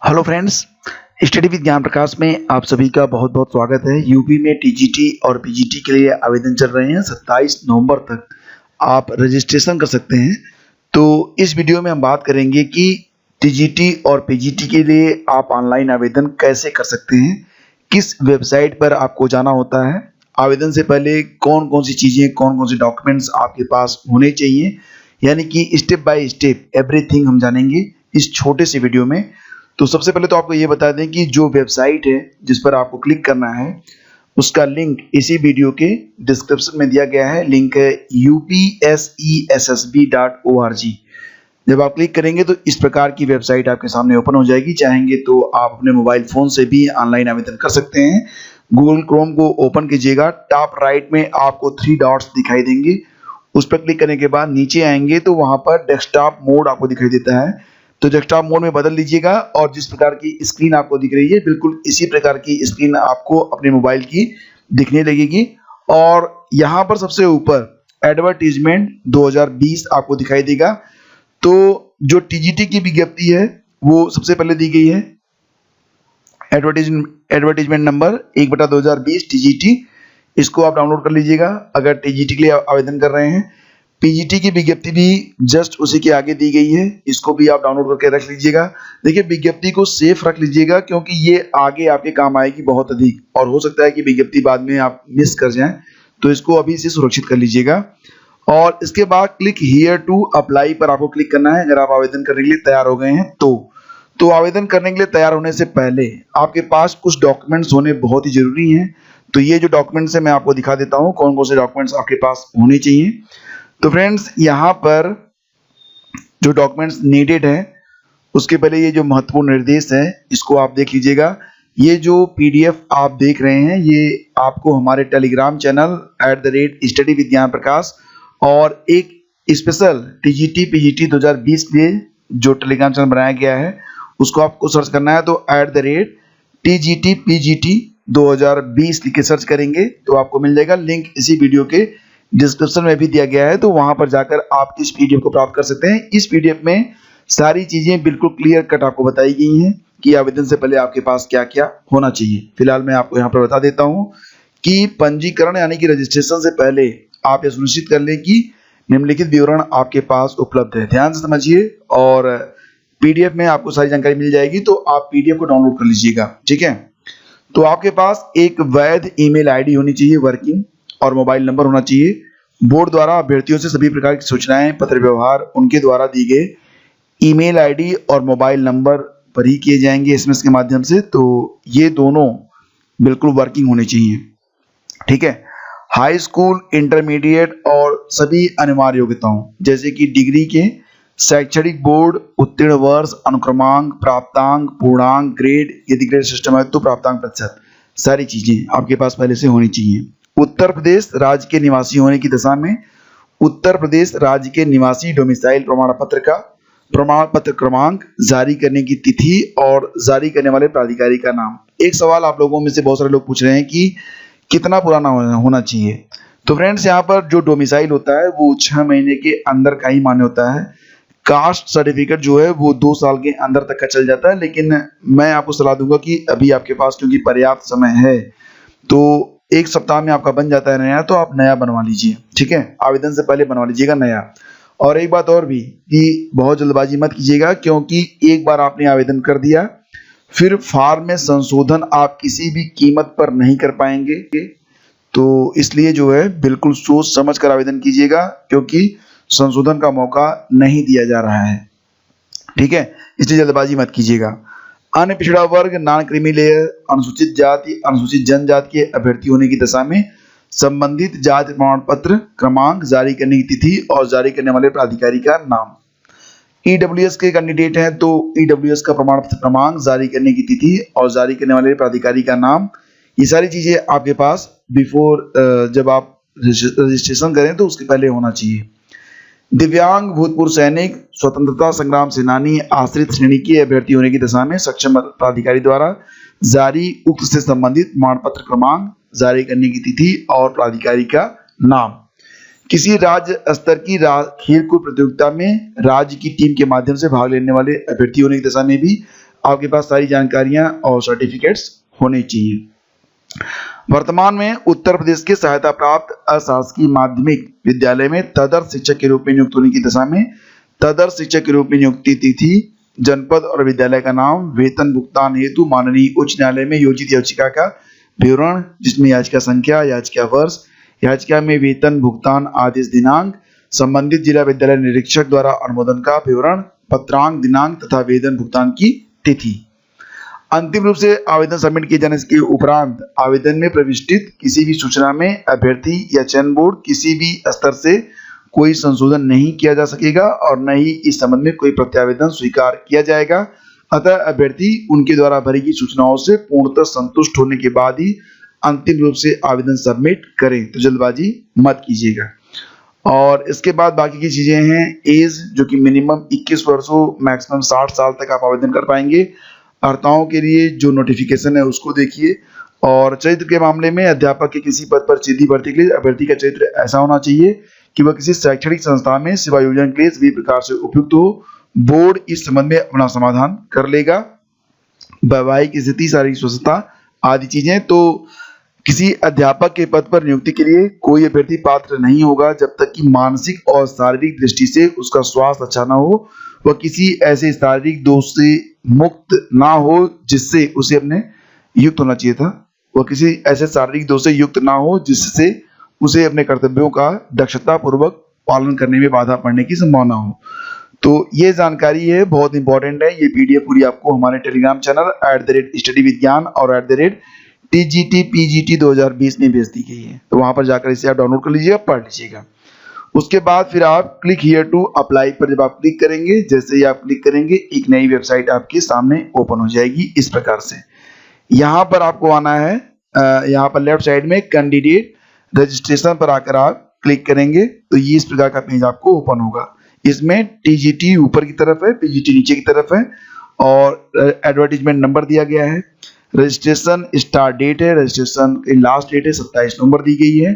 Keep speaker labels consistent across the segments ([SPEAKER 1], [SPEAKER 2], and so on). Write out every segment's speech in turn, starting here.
[SPEAKER 1] Hello friends, study with ज्ञान प्रकाश में आप सभी का बहुत बहुत स्वागत है। यूपी में टीजीटी और पीजीटी के लिए आवेदन चल रहे हैं। 27 नवंबर तक आप रजिस्ट्रेशन कर सकते हैं। तो इस वीडियो में हम बात करेंगे कि टीजीटी और पीजीटी के लिए आप ऑनलाइन आवेदन कैसे कर सकते हैं, किस वेबसाइट पर आपको जाना होता है, आवेदन से पहले कौन कौन सी चीज़ें, कौन कौन से डॉक्यूमेंट्स आपके पास होने चाहिए, यानी कि स्टेप बाय स्टेप एवरीथिंग हम जानेंगे इस छोटे से वीडियो में। तो सबसे पहले तो आपको ये बता दें कि जो वेबसाइट है जिस पर आपको क्लिक करना है उसका लिंक इसी वीडियो के डिस्क्रिप्शन में दिया गया है। लिंक है upsessb.org। जब आप क्लिक करेंगे तो इस प्रकार की वेबसाइट आपके सामने ओपन हो जाएगी। चाहेंगे तो आप अपने मोबाइल फ़ोन से भी ऑनलाइन आवेदन कर सकते हैं। गूगल क्रोम को ओपन कीजिएगा, टॉप राइट में आपको 3 डॉट्स दिखाई देंगे। उस पर क्लिक करने के बाद नीचे आएंगे तो वहाँ पर डेस्कटॉप मोड आपको दिखाई देता है, तो डेस्कटॉप मोड में बदल लीजिएगा और जिस प्रकार की स्क्रीन आपको दिख रही है बिल्कुल इसी प्रकार की स्क्रीन आपको अपने मोबाइल की दिखने लगेगी। और यहाँ पर सबसे ऊपर एडवर्टीजमेंट 2020 आपको दिखाई देगा। तो जो टीजीटी की विज्ञप्ति है वो सबसे पहले दी गई है, एडवर्टीजमेंट नंबर 1/2020 टीजीटी। इसको आप डाउनलोड कर लीजिएगा अगर टीजीटी के लिए आवेदन कर रहे हैं। पीजीटी की विज्ञप्ति भी जस्ट उसी के आगे दी गई है, इसको भी आप डाउनलोड करके रख लीजिएगा। देखिए, विज्ञप्ति को सेफ रख लीजिएगा क्योंकि ये आगे आपके काम आएगी बहुत अधिक, और हो सकता है कि विज्ञप्ति बाद में आप मिस कर जाएं, तो इसको अभी से सुरक्षित कर लीजिएगा। और इसके बाद क्लिक हियर टू अप्लाई पर आपको क्लिक करना है अगर आप आवेदन करने के लिए तैयार हो गए हैं तो आवेदन करने के लिए तैयार होने से पहले आपके पास कुछ डॉक्यूमेंट्स होने बहुत ही जरूरी हैं। तो ये जो डॉक्यूमेंट्स है मैं आपको दिखा देता हूँ कौन कौन से डॉक्यूमेंट्स आपके पास होने चाहिए। तो फ्रेंड्स, यहाँ पर जो डॉक्यूमेंट्स नीडेड है उसके पहले ये जो महत्वपूर्ण निर्देश है इसको आप देख लीजिएगा। ये जो पीडीएफ आप देख रहे हैं ये आपको हमारे टेलीग्राम चैनल @स्टडी विद ज्ञान प्रकाश और एक स्पेशल टीजीटी पीजीटी 2020 के लिए जो टेलीग्राम चैनल बनाया गया है उसको आपको सर्च करना है। तो @TGT PGT 2020 लिख के सर्च करेंगे तो आपको मिल जाएगा। लिंक इसी वीडियो के डिस्क्रिप्शन में भी दिया गया है, तो वहां पर जाकर आप इस पीडीएफ को प्राप्त कर सकते हैं। इस पीडीएफ में सारी चीजें बिल्कुल क्लियर कट आपको बताई गई हैं कि आवेदन से पहले आपके पास क्या क्या होना चाहिए। फिलहाल मैं आपको यहाँ पर बता देता हूँ कि पंजीकरण यानी कि रजिस्ट्रेशन से पहले आप ये सुनिश्चित कर लें कि निम्नलिखित विवरण आपके पास उपलब्ध है। ध्यान से समझिए और पीडीएफ में आपको सारी जानकारी मिल जाएगी, तो आप पीडीएफ को डाउनलोड कर लीजिएगा। ठीक है, तो आपके पास एक वैध ईमेल आईडी होनी चाहिए वर्किंग, और मोबाइल नंबर होना चाहिए। बोर्ड द्वारा अभ्यर्थियों से सभी प्रकार की सूचनाएं, पत्र व्यवहार उनके द्वारा दी गए ईमेल आईडी और मोबाइल नंबर पर ही किए जाएंगे एसएमएस के माध्यम से। तो ये दोनों बिल्कुल वर्किंग होने चाहिए। ठीक है, हाई स्कूल, इंटरमीडिएट और सभी अनिवार्य योग्यताओं जैसे कि डिग्री के शैक्षणिक बोर्ड, उत्तीर्ण वर्ष, अनुक्रमांक, प्राप्तांक, पूर्णांक, ग्रेड, यदि ग्रेड सिस्टम है तो प्राप्तांक प्रतिशत, सारी चीजें आपके पास पहले से होनी चाहिए। उत्तर प्रदेश राज्य के निवासी होने की दशा में उत्तर प्रदेश राज्य के निवासी डोमिसाइल प्रमाण पत्र का प्रमाण पत्र क्रमांक, जारी करने की तिथि और जारी करने वाले प्राधिकारी का नाम। एक सवाल आप लोगों में से बहुत सारे लोग पूछ रहे हैं कि कितना पुराना होना चाहिए। तो फ्रेंड्स, यहाँ पर जो डोमिसाइल होता है वो 6 महीने के अंदर का ही मान्य होता है। कास्ट सर्टिफिकेट जो है वो 2 साल के अंदर तक का चल जाता है, लेकिन मैं आपको सलाह दूंगा कि अभी आपके पास क्योंकि पर्याप्त समय है तो 1 सप्ताह में आपका बन जाता है नया, तो आप नया बनवा लीजिए। ठीक है, आवेदन से पहले बनवा लीजिएगा नया। और एक बात और भी कि बहुत जल्दबाजी मत कीजिएगा, क्योंकि एक बार आपने आवेदन कर दिया फिर फॉर्म में संशोधन आप किसी भी कीमत पर नहीं कर पाएंगे। तो इसलिए जो है बिल्कुल सोच समझ कर आवेदन कीजिएगा, क्योंकि संशोधन का मौका नहीं दिया जा रहा है। ठीक है, इसलिए जल्दबाजी मत कीजिएगा। अन्य पिछड़ा वर्ग, नॉन क्रीमी लेयर, अनुसूचित जाति, अनुसूचित जनजाति के अभ्यर्थी होने की दशा में संबंधित जाति प्रमाण पत्र क्रमांक, जारी करने की तिथि और जारी करने वाले प्राधिकारी का नाम। ईडब्ल्यूएस के कैंडिडेट हैं तो ईडब्ल्यूएस का प्रमाण पत्र क्रमांक, जारी करने की तिथि और जारी करने वाले प्राधिकारी का नाम, ये सारी चीजें आपके पास बिफोर जब आप रजिस्ट्रेशन करें तो उसके पहले होना चाहिए। दिव्यांग, भूतपूर्व सैनिक, स्वतंत्रता संग्राम सेनानी, आश्रित श्रेणी के अभ्यर्थी होने की दशा में सक्षम प्राधिकारी द्वारा जारी उक्त से संबंधित प्रमाण पत्र क्रमांक, जारी करने की तिथि और प्राधिकारी का नाम। किसी राज्य स्तर की खेलकूद प्रतियोगिता में राज्य की टीम के माध्यम से भाग लेने वाले अभ्यर्थी होने की दशा में भी आपके पास सारी जानकारियां और सर्टिफिकेट्स होने चाहिए। वर्तमान में उत्तर प्रदेश के सहायता प्राप्त अशासकीय माध्यमिक विद्यालय में तदर्थ शिक्षक के रूप में नियुक्त होने की दशा में तदर्थ शिक्षक के रूप में नियुक्ति तिथि, जनपद और विद्यालय का नाम, वेतन भुगतान हेतु माननीय उच्च न्यायालय में योजित याचिका का विवरण, जिसमें याचिका संख्या, याचिका वर्ष, याचिका में वेतन भुगतान आदेश दिनांक, संबंधित जिला विद्यालय निरीक्षक द्वारा अनुमोदन का विवरण, पत्रांक, दिनांक तथा वेतन भुगतान की तिथि। अंतिम रूप से आवेदन सबमिट किए जाने के उपरांत आवेदन में प्रविष्टित किसी भी सूचना में अभ्यर्थी या चयन बोर्ड किसी भी स्तर से कोई संशोधन नहीं किया जा सकेगा और न ही इस संबंध में कोई प्रत्यावेदन स्वीकार किया जाएगा। अतः अभ्यर्थी उनके द्वारा भरी गई सूचनाओं से पूर्णतः संतुष्ट होने के बाद ही अंतिम रूप से आवेदन सबमिट करें, तो जल्दबाजी मत कीजिएगा। और इसके बाद बाकी की चीजें हैं, एज जो कि मिनिमम 21 वर्षों मैक्सिमम 60 साल तक आप आवेदन कर पाएंगे। अर्ताओं के लिए जो नोटिफिकेशन है उसको देखिए। और चरित्र के मामले में अध्यापक के किसी पद पर सीधी भर्ती के लिए अभ्यर्थी का चरित्र ऐसा होना चाहिए कि वह किसी शैक्षणिक संस्था में सेवा योजना के लिए सभी प्रकार से उपयुक्त हो। बोर्ड इस संबंध में अपना समाधान कर लेगा। वैवाहिक स्थिति, शारीरिक स्वस्थता आदि चीजें, तो किसी अध्यापक के पद पर नियुक्ति के लिए कोई अभ्यर्थी पात्र नहीं होगा जब तक कि मानसिक और शारीरिक दृष्टि से उसका स्वास्थ्य अच्छा ना हो, वह किसी ऐसे शारीरिक दोष से मुक्त ना हो जिससे उसे अपने युक्त होना चाहिए था, वह किसी ऐसे शारीरिक दोष से युक्त ना हो जिससे उसे अपने कर्तव्यों का दक्षता पूर्वक पालन करने में बाधा पड़ने की संभावना हो। तो ये जानकारी है, बहुत इंपॉर्टेंट है। ये पीडीएफ पूरी आपको हमारे टेलीग्राम चैनल @study विज्ञान और @TGT PGT 2020 में भेज दी गई है, तो वहां पर जाकर इसे आप डाउनलोड कर लीजिएगा, पढ़ लीजिएगा। उसके बाद फिर आप क्लिक हियर टू अप्लाई पर जब आप क्लिक करेंगे, जैसे ही आप क्लिक करेंगे एक नई वेबसाइट आपके सामने ओपन हो जाएगी इस प्रकार से। यहाँ पर आपको आना है, यहाँ पर लेफ्ट साइड में कैंडिडेट रजिस्ट्रेशन पर आकर आप क्लिक करेंगे तो ये इस प्रकार का पेज आपको ओपन होगा। इसमें टीजीटी ऊपर की तरफ है, पीजीटी नीचे की तरफ है और एडवर्टीजमेंट नंबर दिया गया है। रजिस्ट्रेशन स्टार्ट डेट है, रजिस्ट्रेशन की लास्ट डेट है 27 नवंबर दी गई है।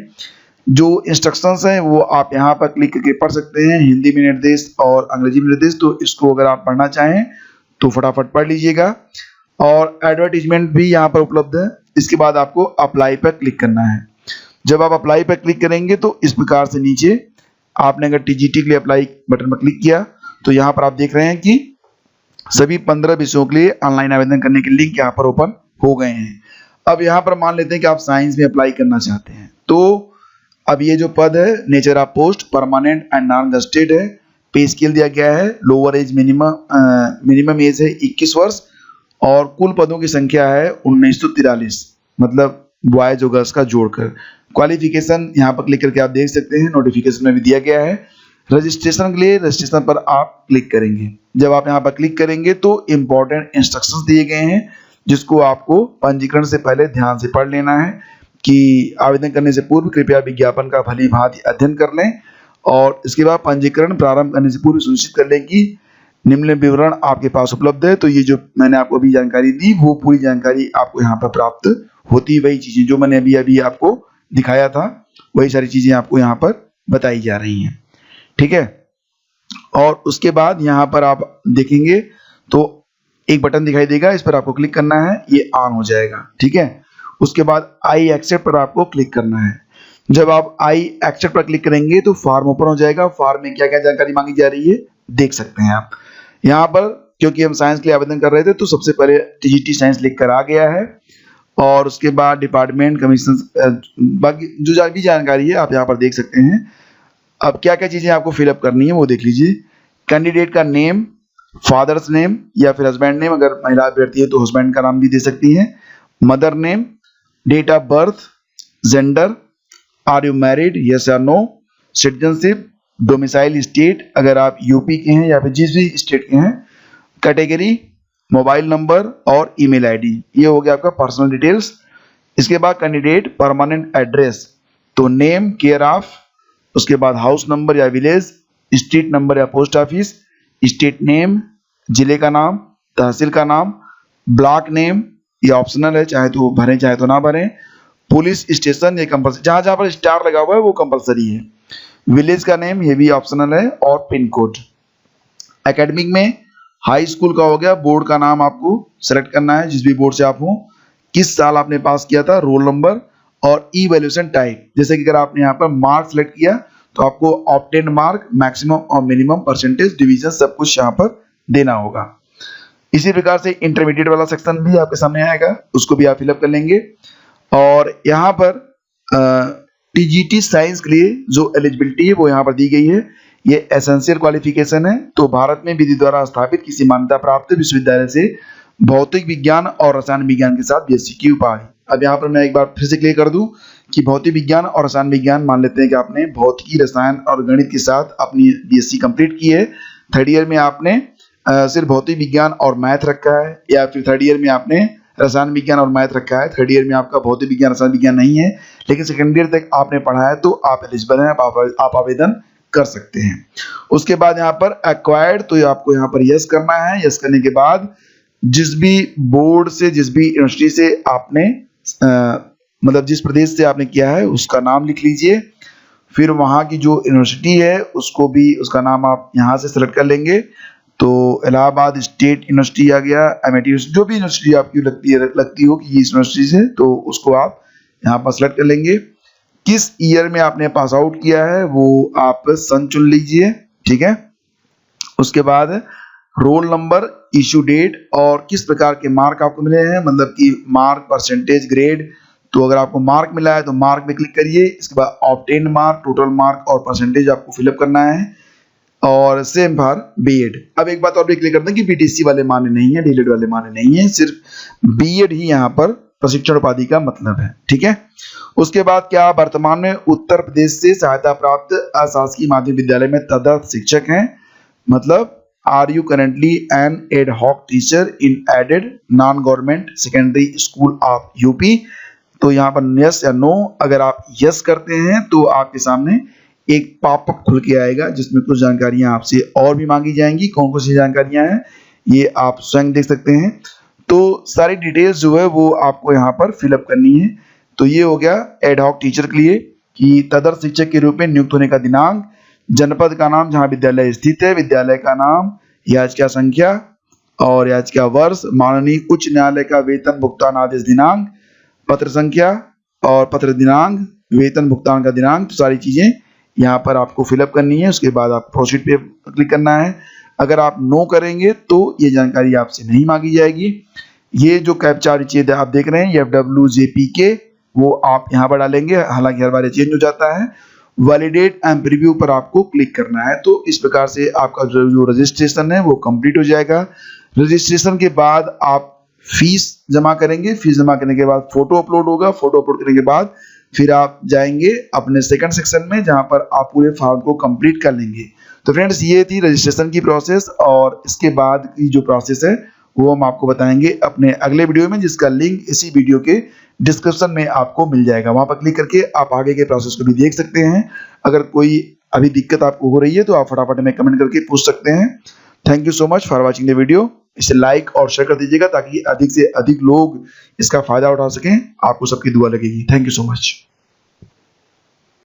[SPEAKER 1] जो इंस्ट्रक्शंस हैं वो आप यहाँ पर क्लिक करके पढ़ सकते हैं, हिंदी में निर्देश और अंग्रेजी में निर्देश, तो इसको अगर आप पढ़ना चाहें तो फटाफट पढ़ लीजिएगा। और एडवर्टीजमेंट भी यहाँ पर उपलब्ध है। इसके बाद आपको अप्लाई पर क्लिक करना है। जब आप अप्लाई पर क्लिक करेंगे तो इस प्रकार से नीचे आपने अगर टीजीटी के लिए अप्लाई बटन पर क्लिक किया तो यहाँ पर आप देख रहे हैं कि सभी 15 विषयों के लिए ऑनलाइन आवेदन करने के लिंक यहाँ पर ओपन हो गए हैं। अब यहाँ पर मान लेते हैं कि आप साइंस में अप्लाई करना चाहते हैं, तो अब ये जो पद है nature of post permanent and non gazetted है। पे स्केल दिया गया है, लोअर एज मिनिमम एज है 21 वर्ष और कुल पदों की संख्या है 1943, मतलब बॉयज और गर्ल्स का जोड़कर। क्वालिफिकेशन यहाँ पर क्लिक करके आप देख सकते हैं, नोटिफिकेशन में भी दिया गया है। रजिस्ट्रेशन के लिए रजिस्ट्रेशन पर आप क्लिक करेंगे। जब आप यहाँ पर क्लिक करेंगे तो इंपॉर्टेंट इंस्ट्रक्शंस दिए गए हैं जिसको आपको पंजीकरण से पहले ध्यान से पढ़ लेना है कि आवेदन करने से पूर्व कृपया विज्ञापन का भली भांति अध्ययन कर लें और इसके बाद पंजीकरण प्रारंभ करने से पूर्व सुनिश्चित कर लें कि निम्न विवरण आपके पास उपलब्ध है। तो ये जो मैंने आपको अभी जानकारी दी वो पूरी जानकारी आपको यहाँ पर प्राप्त होती है। वही चीजें जो मैंने अभी आपको दिखाया था वही सारी चीजें आपको यहाँ पर बताई जा रही हैं, ठीक है। और उसके बाद यहाँ पर आप देखेंगे तो एक बटन दिखाई देगा, इस पर आपको क्लिक करना है, ये ऑन हो जाएगा, ठीक है। उसके बाद आई एक्सेप्ट पर आपको क्लिक करना है। जब आप आई एक्सेप्ट पर क्लिक करेंगे तो फॉर्म ओपन हो जाएगा। फॉर्म में क्या क्या जानकारी मांगी जा रही है देख सकते हैं आप यहाँ पर। क्योंकि हम साइंस के लिए आवेदन कर रहे थे तो सबसे पहले टीजीटी साइंस लिख कर आ गया है और उसके बाद डिपार्टमेंट कमीशन बाकी जो भी जानकारी है आप यहाँ पर देख सकते हैं। अब क्या क्या चीजें आपको फिलअप करनी है वो देख लीजिए। कैंडिडेट का नेम, फादर्स नेम या फिर हस्बैंड नेम, अगर महिला अभ्यर्थी है तो हस्बैंड का नाम भी दे सकती है। Mother name, date of birth, gender, are you married, yes या नो, सिटीजनशिप, डोमिसाइल स्टेट अगर आप यूपी के हैं या फिर जिस भी स्टेट के हैं, कैटेगरी, मोबाइल नंबर और ईमेल आईडी। ये हो गया आपका पर्सनल डिटेल्स। इसके बाद कैंडिडेट परमानेंट एड्रेस, तो नेम, केयर ऑफ, उसके बाद हाउस नंबर या विलेज, स्ट्रीट नंबर या पोस्ट ऑफिस, स्टेट नेम, जिले का नाम, तहसील का नाम, ब्लॉक नेम, ये ऑप्शनल है, चाहे तो भरें चाहे तो ना भरें। पुलिस स्टेशन ये कंपल्सरी, जहां जहां पर स्टार लगा हुआ है वो कंपल्सरी है। विलेज का नेम ये भी ऑप्शनल है और पिन कोड। एकेडमिक में हाई स्कूल का हो गया, बोर्ड का नाम आपको सेलेक्ट करना है जिस भी बोर्ड से आप हो, किस साल आपने पास किया था, रोल नंबर और इवैल्यूएशन टाइप। जैसे कि अगर आपने यहाँ पर मार्क सेलेक्ट किया तो आपको ऑब्टेन मार्क, मैक्सिमम और मिनिमम, परसेंटेज, डिवीजन सब कुछ यहाँ पर देना होगा। इसी प्रकार से इंटरमीडिएट वाला सेक्शन भी आपके सामने आएगा, उसको भी आप फिलअप कर लेंगे। और यहाँ पर टीजीटी साइंस के लिए जो एलिजिबिलिटी है वो यहाँ पर दी गई है। ये एसेंशियल क्वालिफिकेशन है, तो भारत में विधि द्वारा स्थापित किसी मान्यता प्राप्त विश्वविद्यालय से भौतिक विज्ञान और रसायन विज्ञान के साथ बीएससी की उपाधि। अब यहाँ पर मैं एक बार फिर से क्लियर कर दूं कि भौतिक विज्ञान और रसायन विज्ञान मान लेते हैं कि आपने भौतिकी, रसायन और गणित के साथ अपनी बीएससी कंप्लीट की है। थर्ड ईयर में आपने सिर्फ भौतिक विज्ञान और मैथ रखा है, या फिर थर्ड ईयर में आपने रसायन विज्ञान और मैथ रखा है, थर्ड ईयर में आपका भौतिक विज्ञान रसायन विज्ञान नहीं है, लेकिन सेकेंड ईयर तक आपने पढ़ा है, तो आप एलिजिबल हैं, आप आवेदन कर सकते हैं। उसके बाद यहाँ पर एक्वायर्ड, तो आपको यहाँ पर यस करना है। यस करने के बाद जिस भी बोर्ड से, जिस भी यूनिवर्सिटी से आपने मतलब जिस प्रदेश से आपने किया है उसका नाम लिख लीजिए। फिर वहाँ की जो यूनिवर्सिटी है उसको भी, उसका नाम आप यहाँ से सेलेक्ट कर लेंगे। तो इलाहाबाद स्टेट यूनिवर्सिटी आ गया, एमआईटी, जो भी यूनिवर्सिटी आपकी लगती हो कि इस यूनिवर्सिटी से, तो उसको आप यहाँ पर सेलेक्ट कर लेंगे। किस ईयर में आपने पास आउट किया है वो आप सन चुन लीजिए, ठीक है। उसके बाद रोल नंबर, इशू डेट और किस प्रकार के मार्क आपको मिले हैं, मतलब कि मार्क, परसेंटेज, ग्रेड। तो अगर आपको मार्क मिला है तो मार्क में क्लिक करिए। इसके बाद ऑब्टेन मार्क, टोटल मार्क और परसेंटेज आपको फिलअप करना है, और सेम फॉर बीएड। अब एक बात और भी क्लियर करते हैं कि बीटीसी वाले मान्य नहीं है, डीएलएड वाले मान्य नहीं है, सिर्फ बीएड ही यहाँ पर प्रशिक्षण उपाधि का मतलब है, ठीक है। उसके बाद क्या आप वर्तमान में उत्तर प्रदेश से सहायता प्राप्त अशासकीय माध्यमिक विद्यालय में तदर्थ शिक्षक हैं, मतलब are you currently an ad hoc teacher in aided non government secondary school of UP. तो यहाँ पर यस या नो, अगर आप यस करते हैं तो आपके सामने एक पॉपअप खुल के आएगा जिसमें कुछ जानकारियां आपसे और भी मांगी जाएंगी। कौन कौन सी जानकारियां हैं ये आप स्वयं देख सकते हैं। तो सारी डिटेल्स जो है वो आपको यहाँ पर फिलअप करनी है। तो ये हो गया एड हॉक टीचर के लिए कि तदर्थ शिक्षक के रूप में नियुक्त होने का दिनांक, जनपद का नाम जहाँ विद्यालय स्थित है, विद्यालय का नाम, याचिका संख्या और याचिका वर्ष, माननीय उच्च न्यायालय का वेतन भुगतान आदेश दिनांक, पत्र संख्या और पत्र दिनांक, वेतन भुगतान का दिनांक। तो सारी चीजें यहाँ पर आपको फिलअप करनी है। उसके बाद आप प्रोसीड पे क्लिक करना है। अगर आप नो करेंगे तो ये जानकारी आपसे नहीं मांगी जाएगी। ये जो कैप्चा चीज आप देख रहे हैं FWJPK, वो आप यहाँ पर डालेंगे, हालांकि हर बार चेंज हो जाता है। वैलिडेट एंड प्रीव्यू पर आपको क्लिक करना है। तो इस प्रकार से आपका जो रजिस्ट्रेशन है वो कंप्लीट हो जाएगा। रजिस्ट्रेशन के बाद आप फीस जमा करेंगे, फीस जमा करने के बाद फोटो अपलोड होगा, फोटो अपलोड करने के बाद फिर आप जाएंगे अपने सेकंड सेक्शन में जहां पर आप पूरे फॉर्म को कंप्लीट कर लेंगे। तो फ्रेंड्स ये थी रजिस्ट्रेशन की प्रोसेस, और इसके बाद की जो प्रोसेस है वो हम आपको बताएंगे अपने अगले वीडियो में, जिसका लिंक इसी वीडियो के डिस्क्रिप्शन में आपको मिल जाएगा। वहां पर क्लिक करके आप आगे के प्रोसेस को भी देख सकते हैं। अगर कोई अभी दिक्कत आपको हो रही है तो आप फटाफट में कमेंट करके पूछ सकते हैं। Thank you so much for watching the video. इसे लाइक और शेयर कर दीजिएगा ताकि अधिक से अधिक लोग इसका फायदा उठा सकें। आपको सबकी दुआ लगेगी। Thank you so much.